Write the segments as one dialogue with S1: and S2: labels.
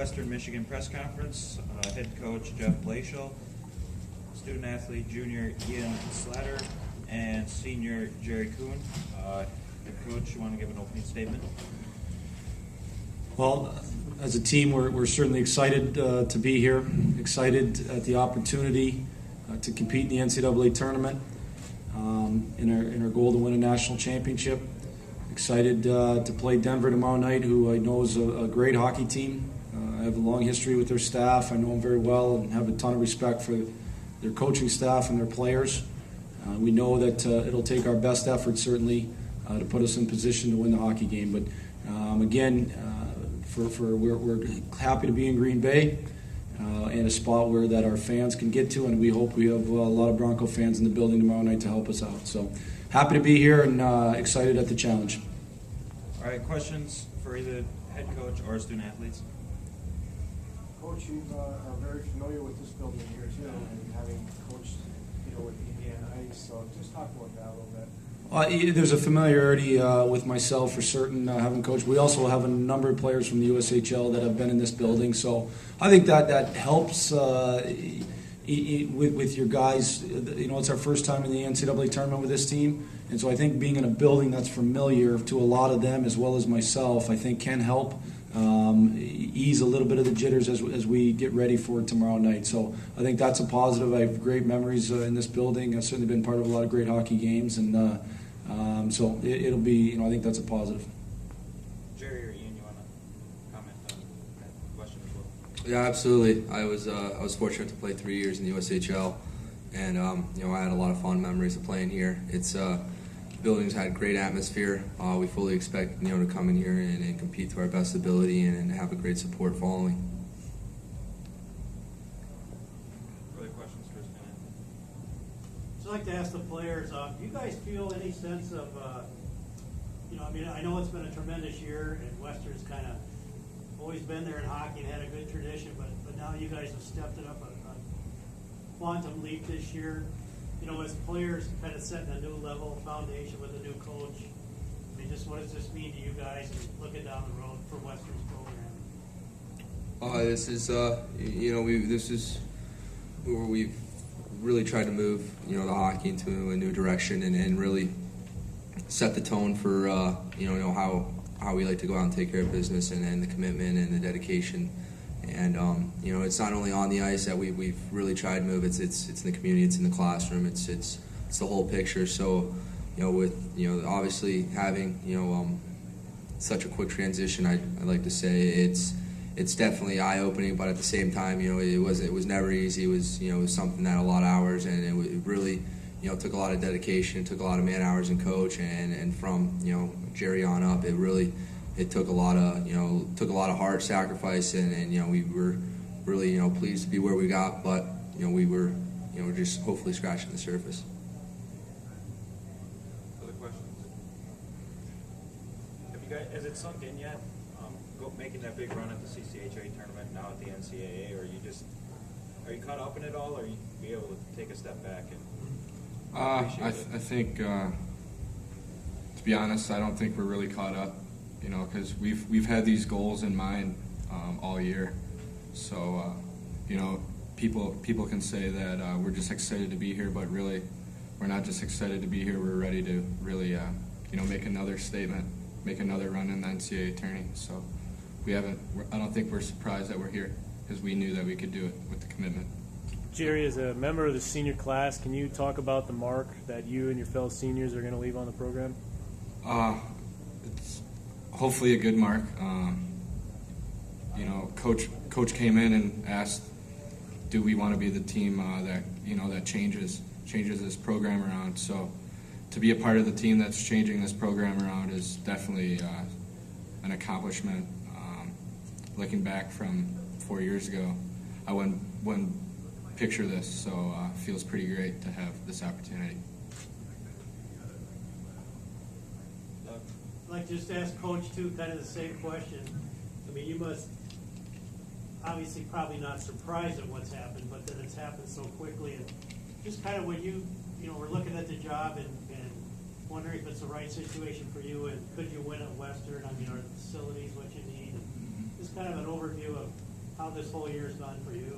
S1: Western Michigan press conference. Head coach Jeff Blashill, student athlete junior Ian Slater, and senior Jerry Kuhn. Head coach, you want to give an opening statement?
S2: Well, as a team, we're certainly excited to be here, excited at the opportunity to compete in the NCAA tournament, in our goal to win a national championship. Excited to play Denver tomorrow night, who I know is a great hockey team. I have a long history with their staff. I know them very well and have a ton of respect for their coaching staff and their players. We know that it'll take our best effort, certainly, to put us in position to win the hockey game. But again, we're happy to be in Green Bay, in a spot where that our fans can get to, and we hope we have a lot of Bronco fans in the building tomorrow night to help us out. So happy to be here and excited at the challenge.
S1: All right, questions for either head coach or student athletes?
S3: Coach, you are very familiar with this building here too, and having coached, with Indiana Ice. So just talk about that a little bit.
S2: There's a familiarity with myself for certain, having coached. We also have a number of players from the USHL that have been in this building, so I think that helps with your guys. It's our first time in the NCAA tournament with this team, and so I think being in a building that's familiar to a lot of them as well as myself, I think can help ease a little bit of the jitters as we get ready for tomorrow night. So I think that's a positive. I have great memories in this building. I've certainly been part of a lot of great hockey games, and so it'll be, I think that's a positive.
S1: Jerry or Ian, you want to comment on that question as well?
S4: Yeah, absolutely. I was fortunate to play 3 years in the USHL, and I had a lot of fond memories of playing here. It's the building's had great atmosphere. We fully expect to come in here and compete to our best ability and have a great support following.
S1: Further questions for student athletes?
S5: I'd like to ask the players, do you guys feel any sense of, I know it's been a tremendous year, and Western's kind of always been there in hockey and had a good tradition, but now you guys have stepped it up a quantum leap this year. As players kind of setting a new level foundation with a new coach, what does this mean to you guys and looking down the road for Western's program?
S4: This is, this is where we've really tried to move, the hockey into a new direction and really set the tone for, how we like to go out and take care of business and the commitment and the dedication. And it's not only on the ice that we've really tried to move. It's in the community. It's in the classroom. It's the whole picture. So with obviously having such a quick transition, I'd like to say it's definitely eye opening. But at the same time, it was never easy. It was something that a lot of hours, and it really took a lot of dedication. It took a lot of man hours and coach, and from Jerry on up, it took a lot of heart sacrifice, and we were really pleased to be where we got, but we were just hopefully scratching the surface.
S1: Other questions? Have you guys, has it sunk in yet? Making that big run at the CCHA tournament, now at the NCAA, or are you caught up in it all, or you be able to take a step back and
S6: I think to be honest, I don't think we're really caught up. Because we've had these goals in mind all year. So, people can say that we're just excited to be here, but really, we're not just excited to be here. We're ready to really, make another statement, make another run in the NCAA tourney. So, I don't think we're surprised that we're here because we knew that we could do it with the commitment.
S7: Jerry, as a member of the senior class, can you talk about the mark that you and your fellow seniors are going to leave on the program?
S6: It's hopefully a good mark. Coach came in and asked, do we want to be the team that changes this program around? So to be a part of the team that's changing this program around is definitely an accomplishment. Looking back from 4 years ago, I wouldn't picture this, so it feels pretty great to have this opportunity.
S5: I'd like to just ask Coach, too, kind of the same question. You must obviously probably not surprised at what's happened, but that it's happened so quickly. And just kind of when you were looking at the job and wondering if it's the right situation for you, and could you win at Western? Are the facilities what you need? And just kind of an overview of how this whole year's gone for you.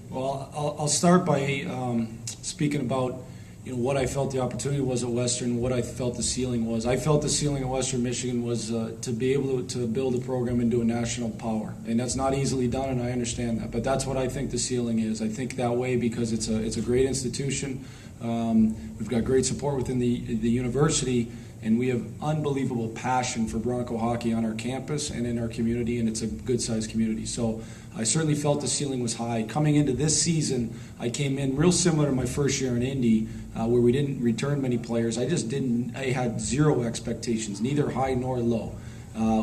S2: Well, I'll start by speaking about what I felt the opportunity was at Western, what I felt the ceiling was. I felt the ceiling at Western Michigan was to be able to build a program into a national power, and that's not easily done, and I understand that. But that's what I think the ceiling is. I think that way because it's a great institution. We've got great support within the university, and we have unbelievable passion for Bronco hockey on our campus and in our community, and it's a good-sized community. So I certainly felt the ceiling was high. Coming into this season, I came in real similar to my first year in Indy, where we didn't return many players. I had zero expectations, neither high nor low.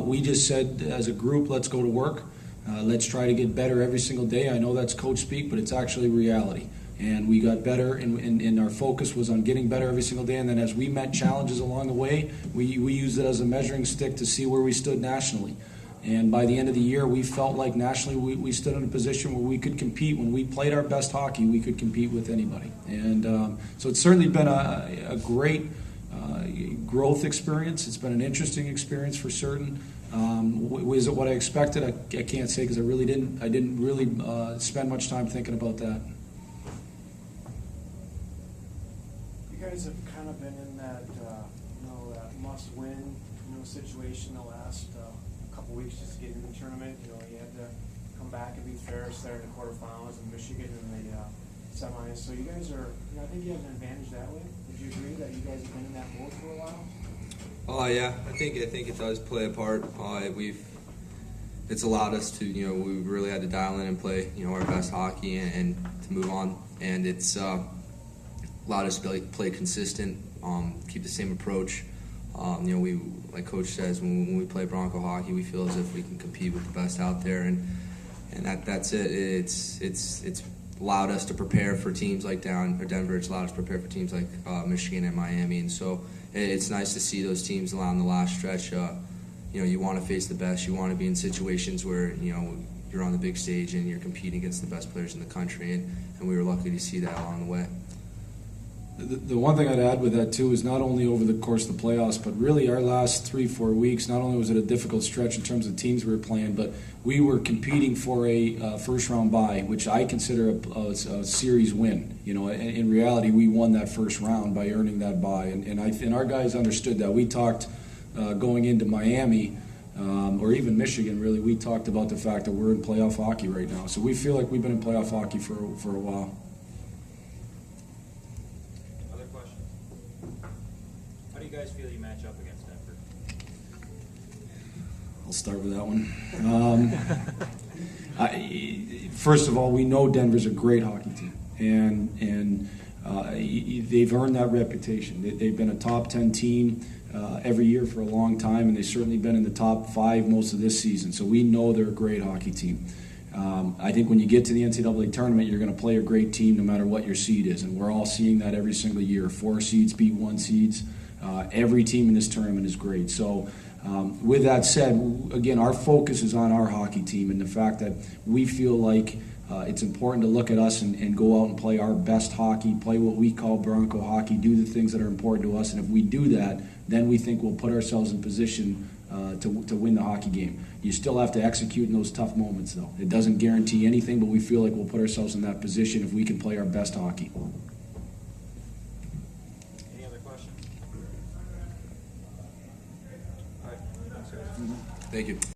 S2: We just said as a group, let's go to work. Let's try to get better every single day. I know that's coach speak, but it's actually reality. And we got better, and our focus was on getting better every single day. And then as we met challenges along the way, we used it as a measuring stick to see where we stood nationally. And by the end of the year, we felt like nationally we stood in a position where we could compete. When we played our best hockey, we could compete with anybody. And so it's certainly been a great growth experience. It's been an interesting experience for certain. Was it what I expected? I can't say because I didn't really spend much time thinking about that.
S3: You guys have kind of been in that, that must-win, situation the last couple weeks just to get into the tournament. You had to come back and beat Ferris there in the quarterfinals and Michigan in the semis. So you guys are, I think you have an advantage that way. Would you agree that you guys have been in that mode for a while?
S4: Oh yeah, I think it does play a part. It's allowed us to, we really had to dial in and play, our best hockey and to move on. And it's allowed us to play consistent, keep the same approach. We, like Coach says, when we play Bronco hockey, we feel as if we can compete with the best out there, and that's it. It's allowed us to prepare for teams like Denver. It's allowed us to prepare for teams like Michigan and Miami, and so it's nice to see those teams along the last stretch. You want to face the best. You want to be in situations where you're on the big stage and you're competing against the best players in the country, and we were lucky to see that along the way.
S2: The one thing I'd add with that, too, is not only over the course of the playoffs, but really our last 3-4 weeks, not only was it a difficult stretch in terms of teams we were playing, but we were competing for a first-round bye, which I consider a series win. In reality, we won that first round by earning that bye, and our guys understood that. We talked going into Miami, or even Michigan, really, we talked about the fact that we're in playoff hockey right now. So we feel like we've been in playoff hockey for a while.
S1: How do you guys feel you match up against Denver?
S2: I'll start with that one. First of all, we know Denver's a great hockey team, and they've earned that reputation. They've been a top 10 team every year for a long time, and they've certainly been in the top 5 most of this season. So we know they're a great hockey team. I think when you get to the NCAA tournament, you're going to play a great team no matter what your seed is, and we're all seeing that every single year. 4 seeds beat 1 seeds. Every team in this tournament is great. So with that said, again, our focus is on our hockey team and the fact that we feel like it's important to look at us and go out and play our best hockey, play what we call Bronco hockey, do the things that are important to us. And if we do that, then we think we'll put ourselves in position to win the hockey game. You still have to execute in those tough moments, though. It doesn't guarantee anything, but we feel like we'll put ourselves in that position if we can play our best hockey.
S1: Any other questions? All right. Thanks, guys.
S4: Thank you.